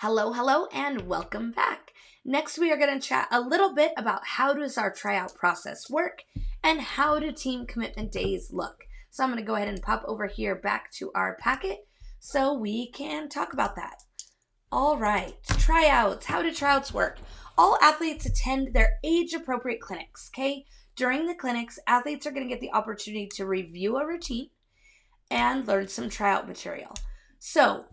Hello, hello, and welcome back. Next, we are going to chat a little bit about how does our tryout process work and how do team commitment days look. So I'm going to go ahead and pop over here back to our packet so we can talk about that. All right, tryouts. How do tryouts work? All athletes attend their age-appropriate clinics, okay? During the clinics, athletes are going to get the opportunity to review a routine and learn some tryout material. So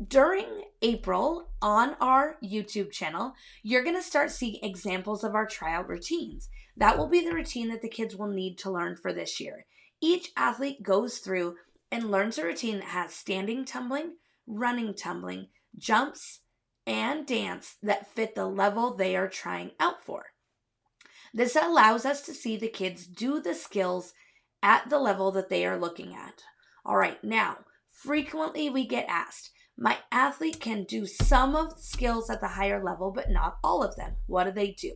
during April on our YouTube channel, you're going to start seeing examples of our tryout routines. That will be the routine that the kids will need to learn for this year. Each athlete goes through and learns a routine that has standing tumbling, running tumbling, jumps, and dance that fit the level they are trying out for. This allows us to see the kids do the skills at the level that they are looking at. All right, now, frequently we get asked, my athlete can do some of the skills at the higher level, but not all of them. What do?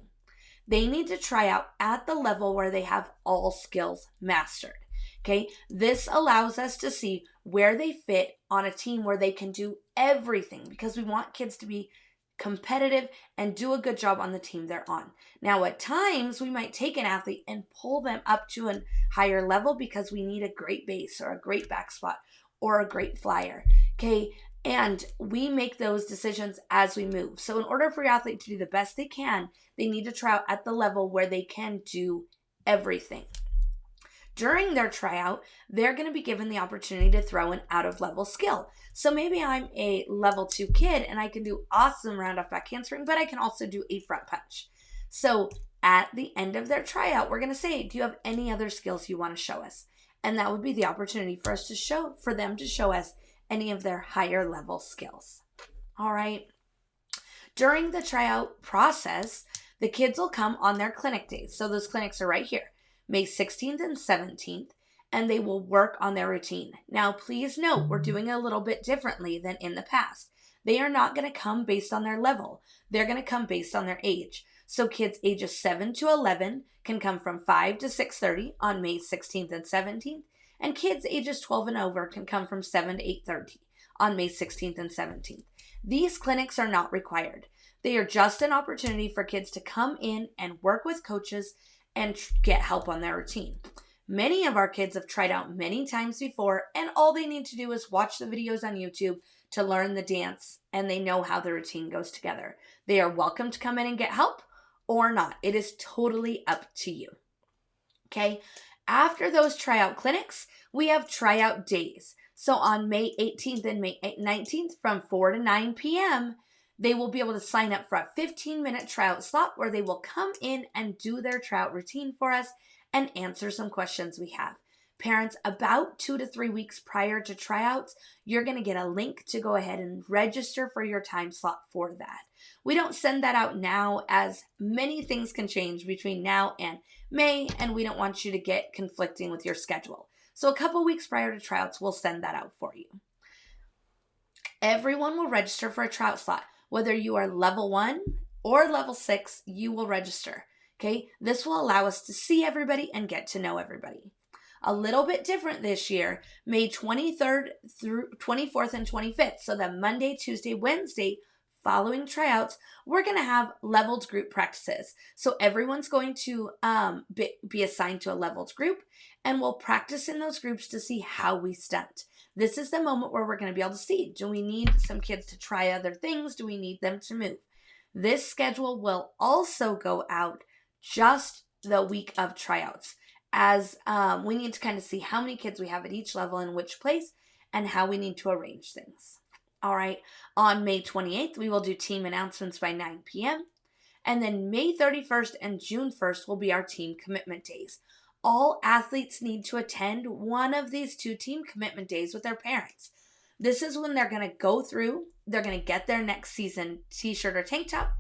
They need to try out at the level where they have all skills mastered. Okay, this allows us to see where they fit on a team where they can do everything because we want kids to be competitive and do a good job on the team they're on. Now, at times, we might take an athlete and pull them up to a higher level because we need a great base or a great back spot or a great flyer. Okay, and we make those decisions as we move. So in order for your athlete to do the best they can, they need to try out at the level where they can do everything. During their tryout, they're going to be given the opportunity to throw an out-of-level skill. So maybe I'm a level 2 kid and I can do awesome round-off back handspring, but I can also do a front punch. So at the end of their tryout, we're going to say, do you have any other skills you want to show us? And that would be the opportunity for them to show us any of their higher level skills. All right. During the tryout process, the kids will come on their clinic days. So those clinics are right here, May 16th and 17th, and they will work on their routine. Now, please note, we're doing a little bit differently than in the past. They are not going to come based on their level. They're going to come based on their age. So kids ages 7 to 11 can come from 5 to 6:30 on May 16th and 17th, and kids ages 12 and over can come from 7 to 8:30 on May 16th and 17th. These clinics are not required. They are just an opportunity for kids to come in and work with coaches and get help on their routine. Many of our kids have tried out many times before, and all they need to do is watch the videos on YouTube to learn the dance, and they know how the routine goes together. They are welcome to come in and get help or not. It is totally up to you. Okay, after those tryout clinics, we have tryout days. So on May 18th and May 19th from 4 to 9 p.m., they will be able to sign up for a 15-minute tryout slot where they will come in and do their tryout routine for us and answer some questions we have. Parents, about 2 to 3 weeks prior to tryouts, you're going to get a link to go ahead and register for your time slot for that. We don't send that out now as many things can change between now and May, and we don't want you to get conflicting with your schedule. So a couple weeks prior to tryouts, we'll send that out for you. Everyone will register for a tryout slot. Whether you are level 1 or level 6, you will register. Okay, this will allow us to see everybody and get to know everybody. A little bit different this year, May 23rd through 24th and 25th. So the Monday, Tuesday, Wednesday following tryouts, we're going to have leveled group practices. So everyone's going to be assigned to a leveled group, and we'll practice in those groups to see how we stunt. This is the moment where we're going to be able to see, do we need some kids to try other things? Do we need them to move? This schedule will also go out just the week of tryouts, as we need to kind of see how many kids we have at each level in which place and how we need to arrange things. All right, on May 28th, we will do team announcements by 9 p.m. And then May 31st and June 1st will be our team commitment days. All athletes need to attend one of these 2 team commitment days with their parents. This is when they're going to go through, they're going to get their next season t-shirt or tank top.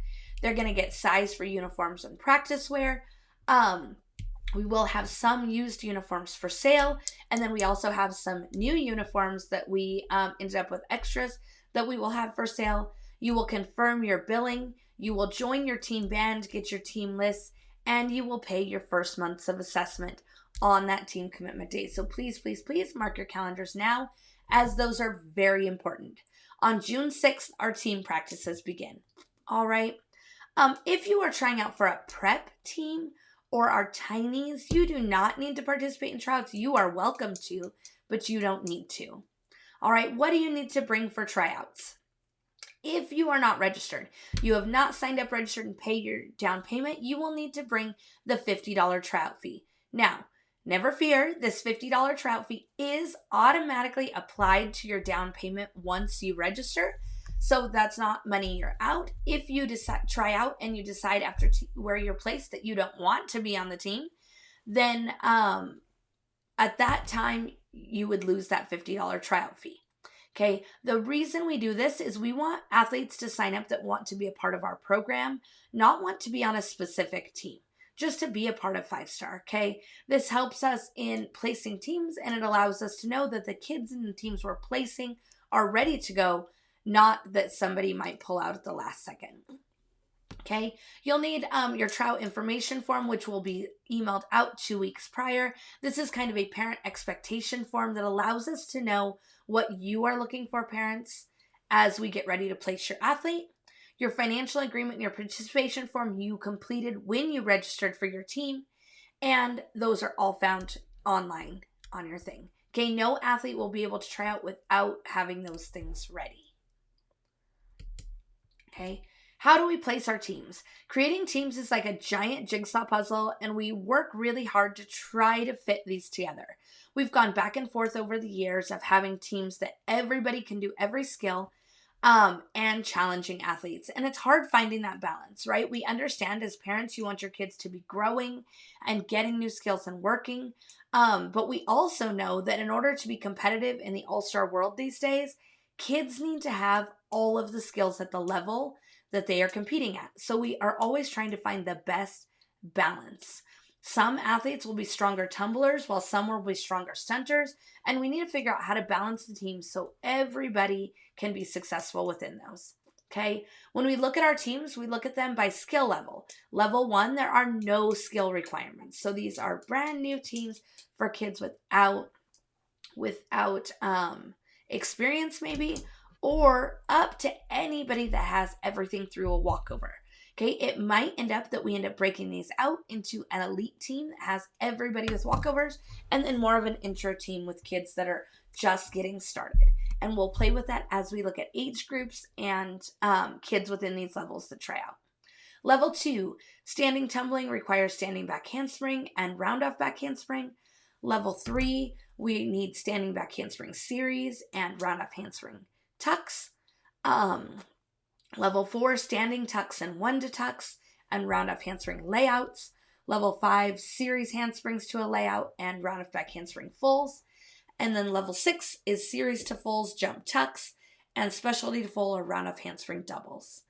They're going to get size for uniforms and practice wear. We will have some used uniforms for sale, and then we also have some new uniforms that we ended up with extras that we will have for sale. You will confirm your billing, you will join your team band, get your team lists, and you will pay your first months of assessment on that team commitment day. So please, please, please mark your calendars now, as those are very important. On June 6th, our team practices begin. All right. If you are trying out for a prep team or are tinies, you do not need to participate in tryouts. You are welcome to, but you don't need to. All right, what do you need to bring for tryouts? If you are not registered, you have not signed up, registered, and paid your down payment, you will need to bring the $50 tryout fee. Now, never fear, this $50 tryout fee is automatically applied to your down payment once you register. So that's not money you're out. If you decide try out and you decide after where you're placed that you don't want to be on the team, then at that time you would lose that $50 tryout fee. Okay, the reason we do this is we want athletes to sign up that want to be a part of our program, not want to be on a specific team, just to be a part of 5-Star, okay? This helps us in placing teams, and it allows us to know that the kids in the teams we're placing are ready to go, not that somebody might pull out at the last second. Okay, you'll need your tryout information form, which will be emailed out 2 weeks prior. This is kind of a parent expectation form that allows us to know what you are looking for, parents, as we get ready to place your athlete. Your financial agreement and your participation form you completed when you registered for your team, and those are all found online on your thing. Okay, no athlete will be able to try out without having those things ready. Okay. How do we place our teams? Creating teams is like a giant jigsaw puzzle, and we work really hard to try to fit these together. We've gone back and forth over the years of having teams that everybody can do every skill, and challenging athletes. And it's hard finding that balance, right? We understand as parents, you want your kids to be growing and getting new skills and working. But we also know that in order to be competitive in the all-star world these days, kids need to have all of the skills at the level that they are competing at. So we are always trying to find the best balance. Some athletes will be stronger tumblers, while some will be stronger stunters, and we need to figure out how to balance the team so everybody can be successful within those. Okay, when we look at our teams, we look at them by skill level. Level 1, there are no skill requirements. So these are brand new teams for kids without experience maybe, or up to anybody that has everything through a walkover. Okay, it might end up that we end up breaking these out into an elite team that has everybody with walkovers, and then more of an intro team with kids that are just getting started. And we'll play with that as we look at age groups and kids within these levels that try out. Level 2, standing tumbling requires standing back handspring and round off back handspring. Level 3, we need standing back handspring series and round off handspring tucks. Level 4, standing tucks and one to tucks and round off handspring layouts. Level 5, series handsprings to a layout and round off back handspring fulls. And then level 6 is series to fulls, jump tucks, and specialty to full or round off handspring doubles.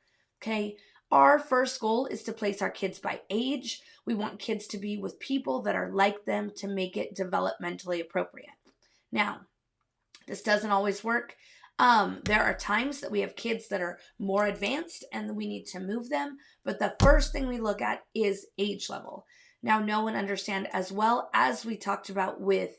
Okay, our first goal is to place our kids by age. We want kids to be with people that are like them to make it developmentally appropriate. Now, this doesn't always work. There are times that we have kids that are more advanced and we need to move them, but the first thing we look at is age level. Now, know and understand, as well as we talked about with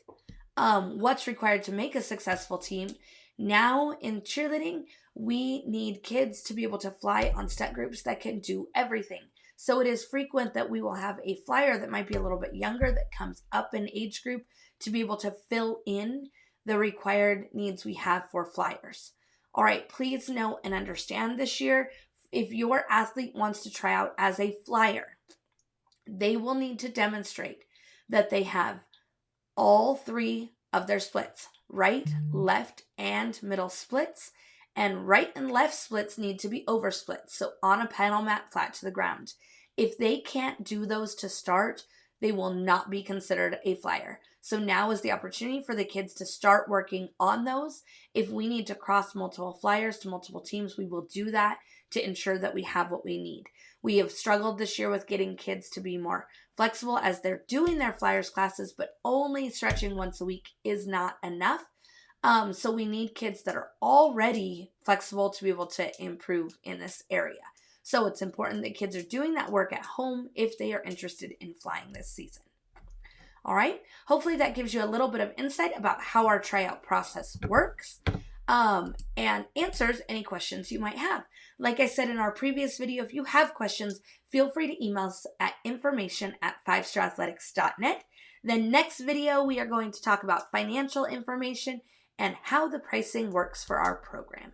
what's required to make a successful team. Now in cheerleading, we need kids to be able to fly on stunt groups that can do everything. So it is frequent that we will have a flyer that might be a little bit younger that comes up in age group to be able to fill in the required needs we have for flyers. All right, please know and understand this year, if your athlete wants to try out as a flyer, they will need to demonstrate that they have all 3 of their splits, right, left, and middle splits, and right and left splits need to be over splits, so on a panel mat flat to the ground. If they can't do those to start, they will not be considered a flyer. So now is the opportunity for the kids to start working on those. If we need to cross multiple flyers to multiple teams, we will do that to ensure that we have what we need. We have struggled this year with getting kids to be more flexible as they're doing their flyers classes, but only stretching once a week is not enough. So we need kids that are already flexible to be able to improve in this area. So it's important that kids are doing that work at home if they are interested in flying this season. All right, hopefully that gives you a little bit of insight about how our tryout process works. and answers any questions you might have. Like I said in our previous video, if you have questions, feel free to email us at information@fivestarathletics.net. Then next video, we are going to talk about financial information and how the pricing works for our program.